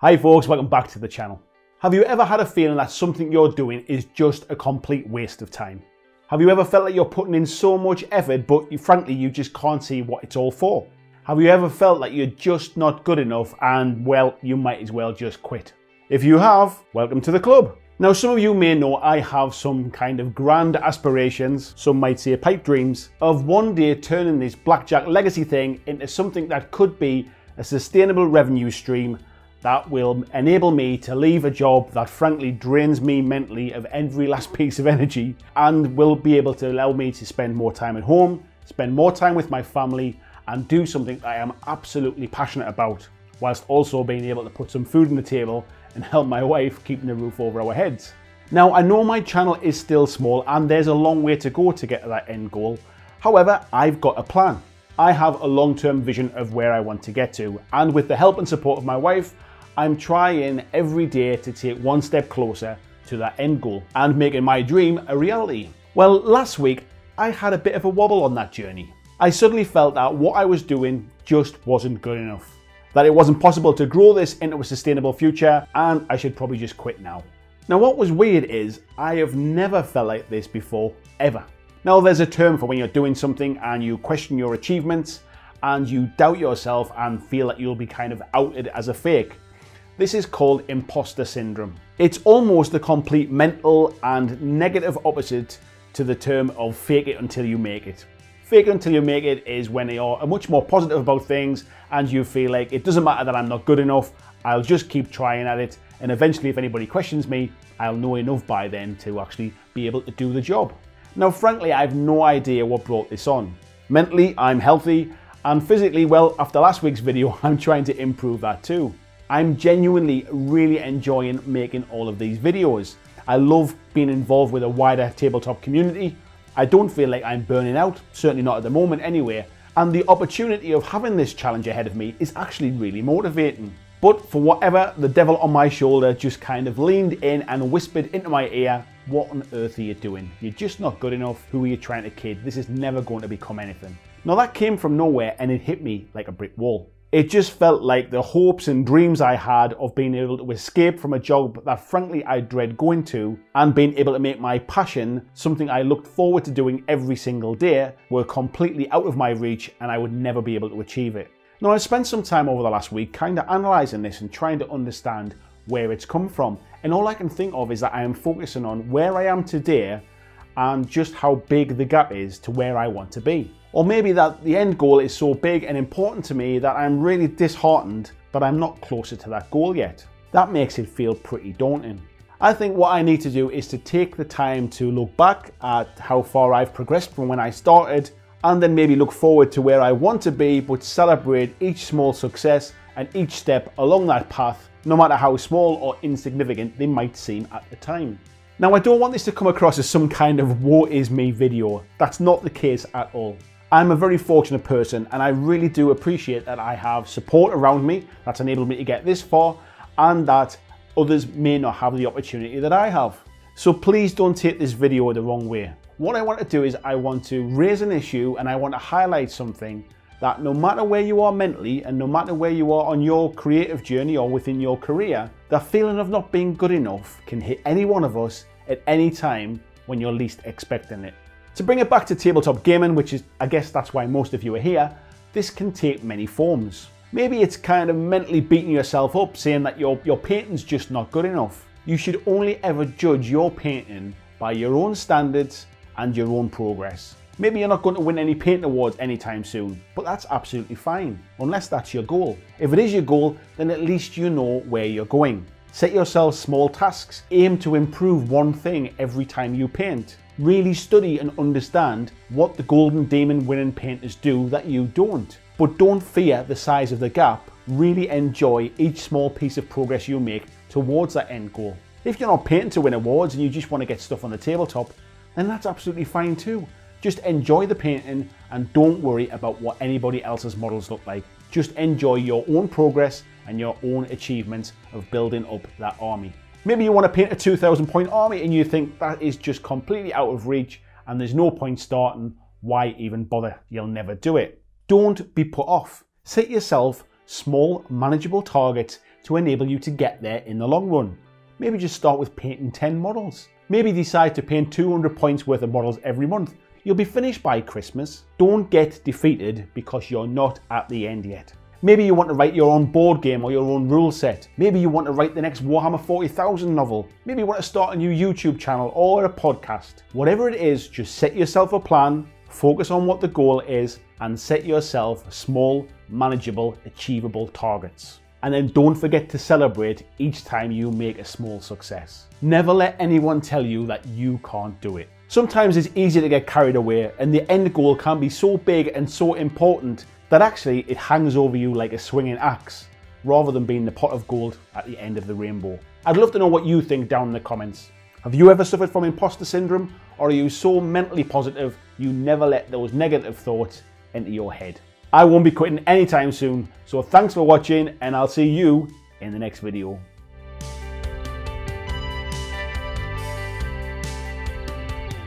Hi folks, welcome back to the channel. Have you ever had a feeling that something you're doing is just a complete waste of time? Have you ever felt like you're putting in so much effort but frankly you just can't see what it's all for? Have you ever felt like you're just not good enough and well, you might as well just quit? If you have, welcome to the club. Now some of you may know I have some kind of grand aspirations, some might say pipe dreams, of one day turning this BlackJack legacy thing into something that could be a sustainable revenue stream that will enable me to leave a job that frankly drains me mentally of every last piece of energy and will be able to allow me to spend more time at home, spend more time with my family and do something I am absolutely passionate about, whilst also being able to put some food on the table and help my wife keeping the roof over our heads. Now I know my channel is still small and there's a long way to go to get to that end goal. However, I've got a plan. I have a long-term vision of where I want to get to, and with the help and support of my wife, I'm trying every day to take one step closer to that end goal and making my dream a reality. Well, last week I had a bit of a wobble on that journey. I suddenly felt that what I was doing just wasn't good enough, that it wasn't possible to grow this into a sustainable future and I should probably just quit now. Now what was weird is I have never felt like this before, ever. Now there's a term for when you're doing something and you question your achievements and you doubt yourself and feel that you'll be kind of outed as a fake. This is called Imposter Syndrome. It's almost the complete mental and negative opposite to the term of fake it until you make it. Fake it until you make it is when you're much more positive about things and you feel like it doesn't matter that I'm not good enough, I'll just keep trying at it, and eventually if anybody questions me, I'll know enough by then to actually be able to do the job. Now frankly, I have no idea what brought this on. Mentally, I'm healthy, and physically, well, after last week's video, I'm trying to improve that too. I'm genuinely really enjoying making all of these videos. I love being involved with a wider tabletop community. I don't feel like I'm burning out, certainly not at the moment anyway, and the opportunity of having this challenge ahead of me is actually really motivating. But for whatever, the devil on my shoulder just kind of leaned in and whispered into my ear, what on earth are you doing? You're just not good enough. Who are you trying to kid? This is never going to become anything. Now that came from nowhere and it hit me like a brick wall. It just felt like the hopes and dreams I had of being able to escape from a job that frankly I dread going to and being able to make my passion something I looked forward to doing every single day were completely out of my reach and I would never be able to achieve it. Now I spent some time over the last week kind of analysing this and trying to understand where it's come from, and all I can think of is that I am focusing on where I am today and just how big the gap is to where I want to be. Or maybe that the end goal is so big and important to me that I'm really disheartened but I'm not closer to that goal yet. That makes it feel pretty daunting. I think what I need to do is to take the time to look back at how far I've progressed from when I started and then maybe look forward to where I want to be, but celebrate each small success and each step along that path, no matter how small or insignificant they might seem at the time. Now I don't want this to come across as some kind of woe is me video. That's not the case at all. I'm a very fortunate person and I really do appreciate that I have support around me that's enabled me to get this far and that others may not have the opportunity that I have. So please don't take this video the wrong way. What I want to do is I want to raise an issue and I want to highlight something that no matter where you are mentally and no matter where you are on your creative journey or within your career, the feeling of not being good enough can hit any one of us at any time when you're least expecting it. To bring it back to tabletop gaming, which is, I guess that's why most of you are here, this can take many forms. Maybe it's kind of mentally beating yourself up, saying that your painting's just not good enough. You should only ever judge your painting by your own standards and your own progress. Maybe you're not going to win any painting awards anytime soon, but that's absolutely fine, unless that's your goal. If it is your goal, then at least you know where you're going. Set yourself small tasks, aim to improve one thing every time you paint. Really study and understand what the Golden Demon winning painters do that you don't. But don't fear the size of the gap, really enjoy each small piece of progress you make towards that end goal. If you're not painting to win awards and you just want to get stuff on the tabletop, then that's absolutely fine too. Just enjoy the painting and don't worry about what anybody else's models look like. Just enjoy your own progress and your own achievements of building up that army. Maybe you want to paint a 2,000 point army and you think that is just completely out of reach and there's no point starting, why even bother? You'll never do it. Don't be put off. Set yourself small, manageable targets to enable you to get there in the long run. Maybe just start with painting 10 models. Maybe decide to paint 200 points worth of models every month. You'll be finished by Christmas. Don't get defeated because you're not at the end yet. Maybe you want to write your own board game or your own rule set. Maybe you want to write the next Warhammer 40,000 novel. Maybe you want to start a new YouTube channel or a podcast. Whatever it is, just set yourself a plan, focus on what the goal is, and set yourself small, manageable, achievable targets. And then don't forget to celebrate each time you make a small success. Never let anyone tell you that you can't do it. Sometimes it's easy to get carried away, and the end goal can be so big and so important that actually it hangs over you like a swinging axe, rather than being the pot of gold at the end of the rainbow. I'd love to know what you think down in the comments. Have you ever suffered from imposter syndrome, or are you so mentally positive you never let those negative thoughts into your head? I won't be quitting anytime soon, so thanks for watching, and I'll see you in the next video.